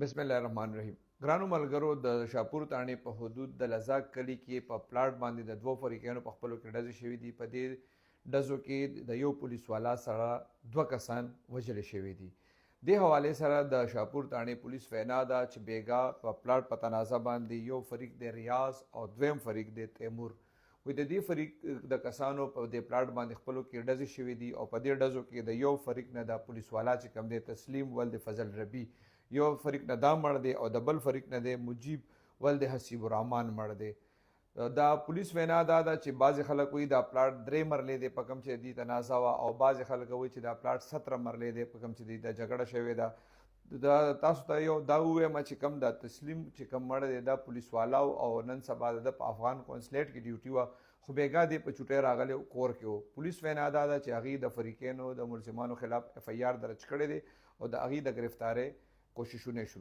بسم الله الرحمن الرحیم. ګرانو ملګرو، د شاپور تاڼې په حدود د لزاک کلي کې په پلاټ باندې د دوو فریقینو په خپلو کې ډزې شوي دي. په دې ډزو کې د یو پولیس والا سره دوه کسان وژل شوي دي. دې حوالې سره د شاپور تاڼې پولیس وینا ده چې بیګا په پلاټ په تنازع باندې یو فریق دی ریاض او دویم فریق دی تیمور. وی د دې فریق د کسانو په دې پلاټ باندې خپلو کې ډزې شوي دي او په دې ډزو کې د یو فریق نه د پولیس والا چې کوم دی تسلیم ولد فضل ربی یو فریق نه دا مړ دی او د بل فریق نه دی مجیب ولد حسیب الرحمن مړ دی. دا پولیس وینا دا ده چې بعضې خلک وایي دا پلاټ 3 مرلې دی په کوم چې دې تنازع وه او بعضې خلک وایي چې دا پلاټ 17 مرلې دی په کوم چې د جګړه شوې ده. دا تاسو ته یو دا ووایم چې کوم دا تسلیم چې کوم مړ دی دا پولیس والا او نن سبا د په افغان کونسلیټ کې ډیوټي وه خو بیګا دی په چوټۍ راغلی کور کې و. پولیس وینا دا ده چې هغې د فریقینو د ملزمانو خلاف FIR درج کړی دی او د هغې د ګرفتارۍ کوششونه شروع